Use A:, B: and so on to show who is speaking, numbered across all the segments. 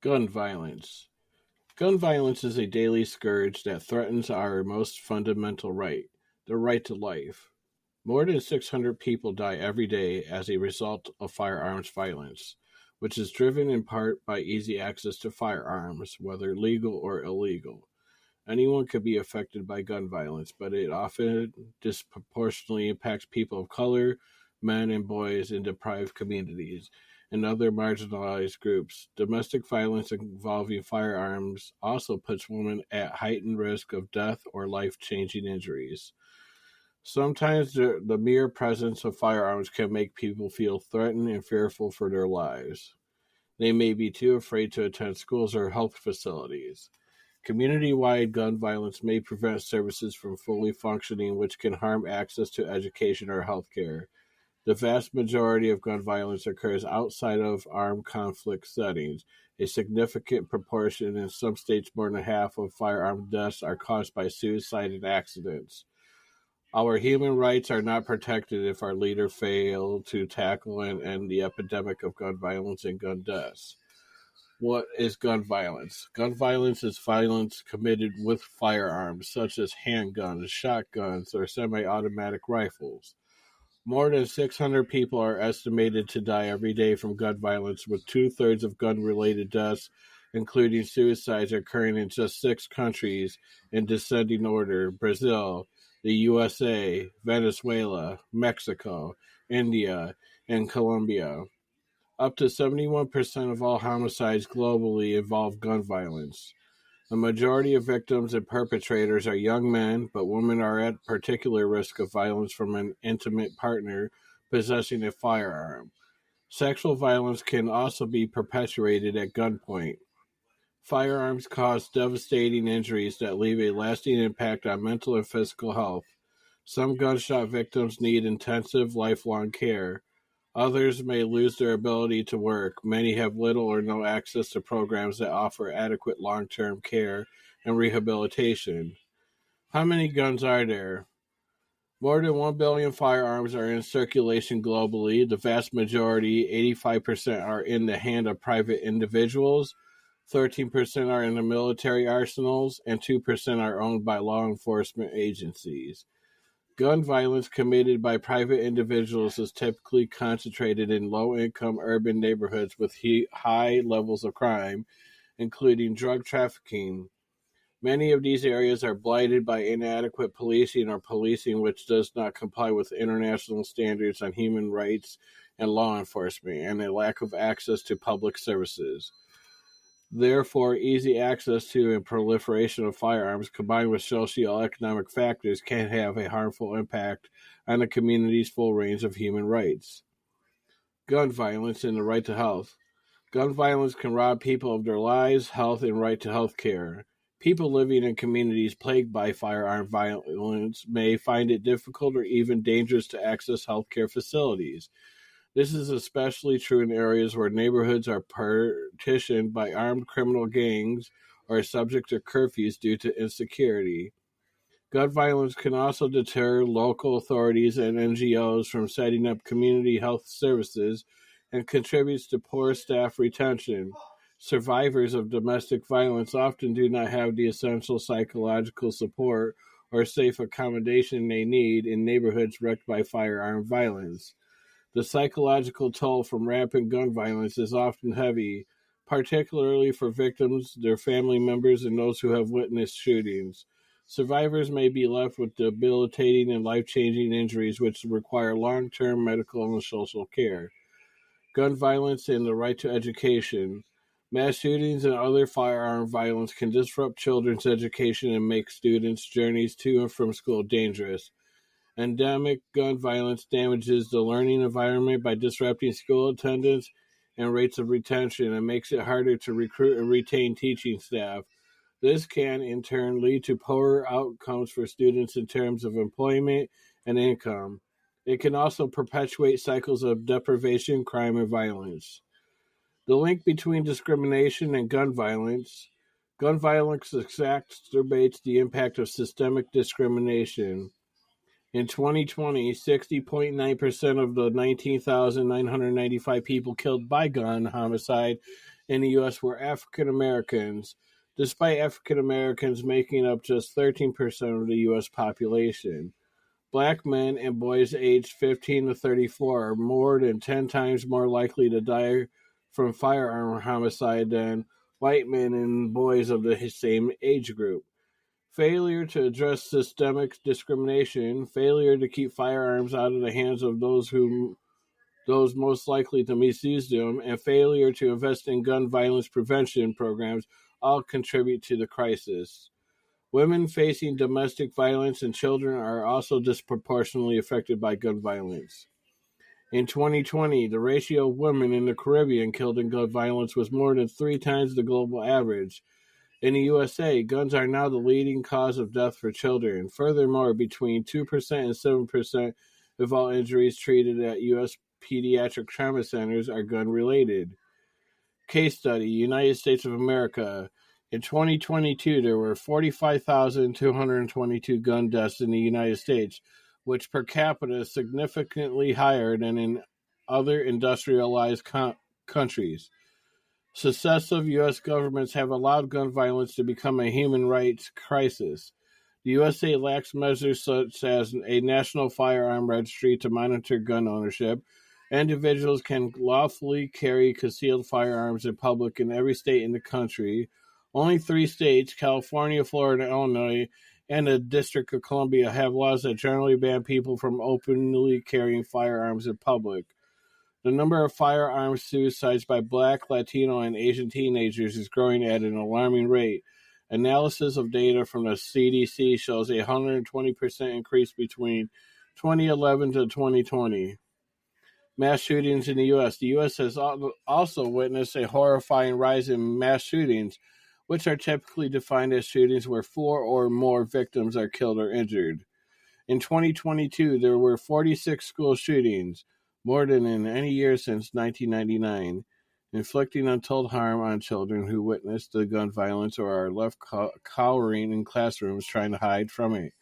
A: Gun violence. Gun violence is a daily scourge that threatens our most fundamental right, the right to life. More than 600 people die every day as a result of firearms violence, which is driven in part by easy access to firearms, whether legal or illegal. Anyone could be affected by gun violence, but it often disproportionately impacts people of color, men and boys in deprived communities, and other marginalized groups. Domestic violence involving firearms also puts women at heightened risk of death or life changing injuries. Sometimes the mere presence of firearms can make people feel threatened and fearful for their lives. They may be too afraid to attend schools or health facilities. Community-wide gun violence may prevent services from fully functioning, which can harm access to education or healthcare. The vast majority of gun violence occurs outside of armed conflict settings. A significant proportion, in some states more than half, of firearm deaths are caused by suicide and accidents. Our human rights are not protected if our leaders fail to tackle and end the epidemic of gun violence and gun deaths. What is gun violence? Gun violence is violence committed with firearms, such as handguns, shotguns, or semi automatic rifles. More than 600 people are estimated to die every day from gun violence, with two-thirds of gun-related deaths, including suicides, occurring in just 6 countries in descending order: Brazil, the USA, Venezuela, Mexico, India, and Colombia. Up to 71% of all homicides globally involve gun violence. The majority of victims and perpetrators are young men, but women are at particular risk of violence from an intimate partner possessing a firearm. Sexual violence can also be perpetuated at gunpoint. Firearms cause devastating injuries that leave a lasting impact on mental and physical health. Some gunshot victims need intensive, lifelong care. Others may lose their ability to work. Many have little or no access to programs that offer adequate long-term care and rehabilitation. How many guns are there? More than 1 billion firearms are in circulation globally. The vast majority, 85%, are in the hand of private individuals, 13% are in the military arsenals, and 2% are owned by law enforcement agencies. Gun violence committed by private individuals is typically concentrated in low-income urban neighborhoods with high levels of crime, including drug trafficking. Many of these areas are blighted by inadequate policing or policing which does not comply with international standards on human rights and law enforcement, and a lack of access to public services. Therefore, easy access to and proliferation of firearms combined with socioeconomic factors can have a harmful impact on the community's full range of human rights. Gun violence and the right to health. Gun violence can rob people of their lives, health, and right to health care. People living in communities plagued by firearm violence may find it difficult or even dangerous to access healthcare facilities. This is especially true in areas where neighborhoods are partitioned by armed criminal gangs or are subject to curfews due to insecurity. Gun violence can also deter local authorities and NGOs from setting up community health services and contributes to poor staff retention. Survivors of domestic violence often do not have the essential psychological support or safe accommodation they need in neighborhoods wrecked by firearm violence. The psychological toll from rampant gun violence is often heavy, particularly for victims, their family members, and those who have witnessed shootings. Survivors may be left with debilitating and life-changing injuries which require long-term medical and social care. Gun violence and the right to education. Mass shootings and other firearm violence can disrupt children's education and make students' journeys to and from school dangerous. Endemic gun violence damages the learning environment by disrupting school attendance and rates of retention and makes it harder to recruit and retain teaching staff. This can, in turn, lead to poorer outcomes for students in terms of employment and income. It can also perpetuate cycles of deprivation, crime, and violence. The link between discrimination and gun violence. Gun violence exacerbates the impact of systemic discrimination. In 2020, 60.9% of the 19,995 people killed by gun homicide in the U.S. were African Americans, despite African Americans making up just 13% of the U.S. population. Black men and boys aged 15 to 34 are more than 10 times more likely to die from firearm homicide than white men and boys of the same age group. Failure to address systemic discrimination, failure to keep firearms out of the hands of those most likely to misuse them, and failure to invest in gun violence prevention programs all contribute to the crisis. Women facing domestic violence and children are also disproportionately affected by gun violence. In 2020, the ratio of women in the Caribbean killed in gun violence was more than 3 times the global average. In the USA, guns are now the leading cause of death for children. Furthermore, between 2% and 7% of all injuries treated at U.S. pediatric trauma centers are gun-related. Case study, United States of America. In 2022, there were 45,222 gun deaths in the United States, which per capita is significantly higher than in other industrialized countries. Successive U.S. governments have allowed gun violence to become a human rights crisis. The USA lacks measures such as a national firearm registry to monitor gun ownership. Individuals can lawfully carry concealed firearms in public in every state in the country. Only 3 states, California, Florida, Illinois, and the District of Columbia, have laws that generally ban people from openly carrying firearms in public. The number of firearms suicides by Black, Latino, and Asian teenagers is growing at an alarming rate. Analysis of data from the CDC shows a 120% increase between 2011 to 2020. Mass shootings in the U.S. The U.S. has also witnessed a horrifying rise in mass shootings, which are typically defined as shootings where 4 or more victims are killed or injured. In 2022, there were 46 school shootings, more than in any year since 1999, inflicting untold harm on children who witnessed the gun violence or are left cowering in classrooms trying to hide from it.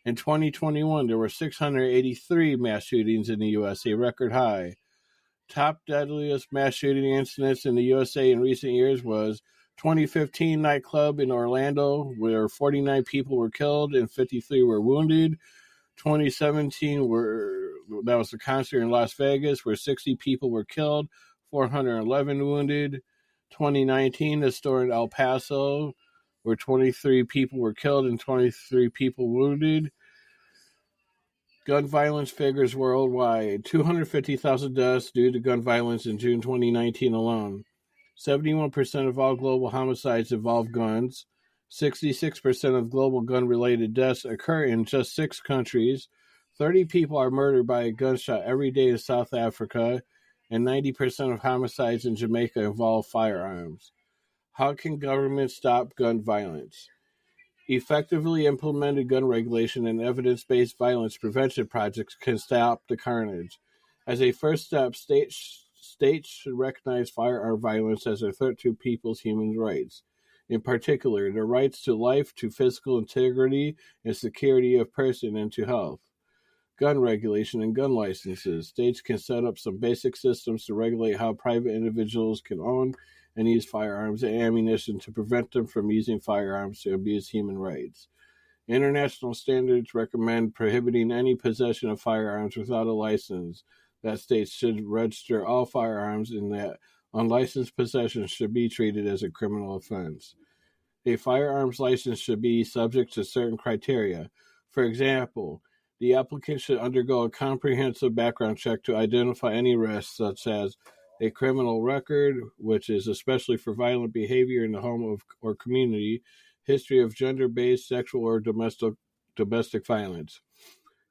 A: In 2021, there were 683 mass shootings in the U.S., a record high. Top deadliest mass shooting incidents in the USA in recent years was 2015 nightclub in Orlando, where 49 people were killed and 53 were wounded. 2017 that was the concert in Las Vegas, where 60 people were killed, 411 wounded. 2019, the store in El Paso, where 23 people were killed and 23 people wounded. Gun violence figures worldwide: 250,000 deaths due to gun violence in June 2019 alone. 71% of all global homicides involve guns. 66% of global gun-related deaths occur in just 6 countries. 30 people are murdered by a gunshot every day in South Africa, and 90% of homicides in Jamaica involve firearms. How can governments stop gun violence? Effectively implemented gun regulation and evidence-based violence prevention projects can stop the carnage. As a first step, states should recognize firearm violence as a threat to people's human rights. In particular, their rights to life, to physical integrity and security of person, and to health. Gun regulation and gun licenses. States can set up some basic systems to regulate how private individuals can own and use firearms and ammunition to prevent them from using firearms to abuse human rights. International standards recommend prohibiting any possession of firearms without a license, that states should register all firearms, and that unlicensed possession should be treated as a criminal offense. A firearms license should be subject to certain criteria. For example, the applicant should undergo a comprehensive background check to identify any risks, such as a criminal record, which is especially for violent behavior in the home or community, history of gender-based, sexual, or domestic violence,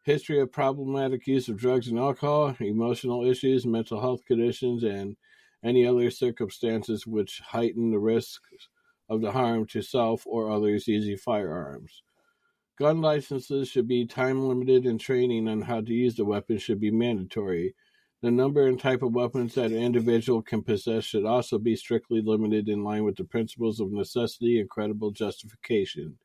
A: history of problematic use of drugs and alcohol, emotional issues, mental health conditions, and any other circumstances which heighten the risks of the harm to self or others using firearms. Gun licenses should be time-limited, and training on how to use the weapon should be mandatory. The number and type of weapons that an individual can possess should also be strictly limited in line with the principles of necessity and credible justification.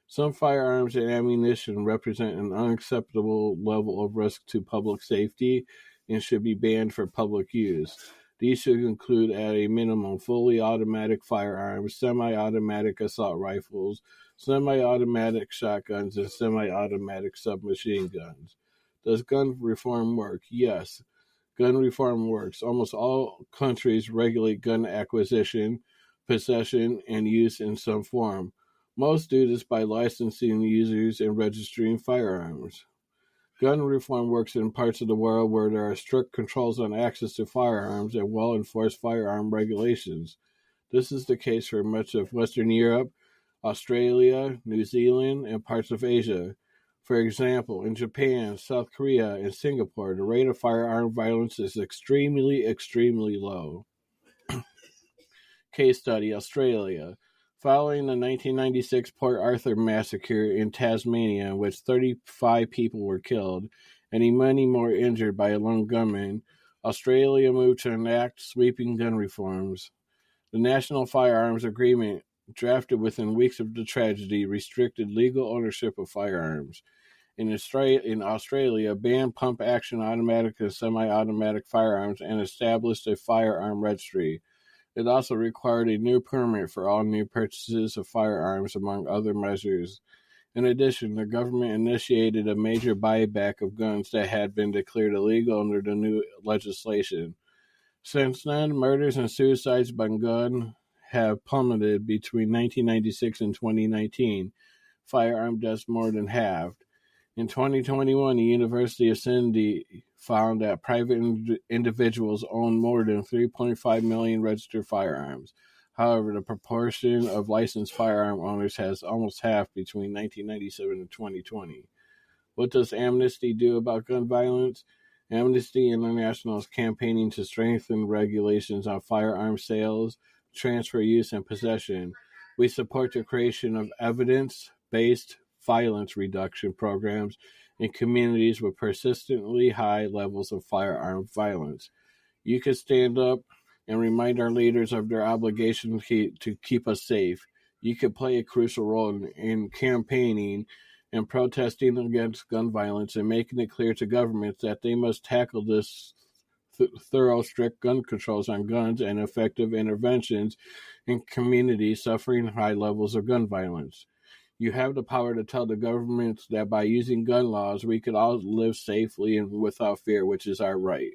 A: Some firearms and ammunition represent an unacceptable level of risk to public safety and should be banned for public use. These should include, at a minimum, fully automatic firearms, semi-automatic assault rifles, semi-automatic shotguns, and semi-automatic submachine guns. Does gun reform work? Yes, gun reform works. Almost all countries regulate gun acquisition, possession, and use in some form. Most do this by licensing users and registering firearms. Gun reform works in parts of the world where there are strict controls on access to firearms and well-enforced firearm regulations. This is the case for much of Western Europe, Australia, New Zealand, and parts of Asia. For example, in Japan, South Korea, and Singapore, the rate of firearm violence is extremely low. Case study, Australia. Following the 1996 Port Arthur massacre in Tasmania, in which 35 people were killed and many more injured by a lone gunman, Australia moved to enact sweeping gun reforms. The National Firearms Agreement, drafted within weeks of the tragedy, restricted legal ownership of firearms. In Australia, banned pump-action automatic and semi-automatic firearms and established a firearm registry. It also required a new permit for all new purchases of firearms, among other measures. In addition, the government initiated a major buyback of guns that had been declared illegal under the new legislation. Since then, murders and suicides by gun have plummeted between 1996 and 2019. Firearm deaths more than halved. In 2021, the University of Sydney found that private individuals own more than 3.5 million registered firearms. However, the proportion of licensed firearm owners has almost halved between 1997 and 2020. What does Amnesty do about gun violence? Amnesty International is campaigning to strengthen regulations on firearm sales, transfer, use, and possession. We support the creation of evidence-based violence reduction programs in communities with persistently high levels of firearm violence. You can stand up and remind our leaders of their obligation to keep us safe. You can play a crucial role in campaigning and protesting against gun violence and making it clear to governments that they must tackle this thorough, strict gun controls on guns and effective interventions in communities suffering high levels of gun violence. You have the power to tell the governments that by using gun laws, we could all live safely and without fear, which is our right.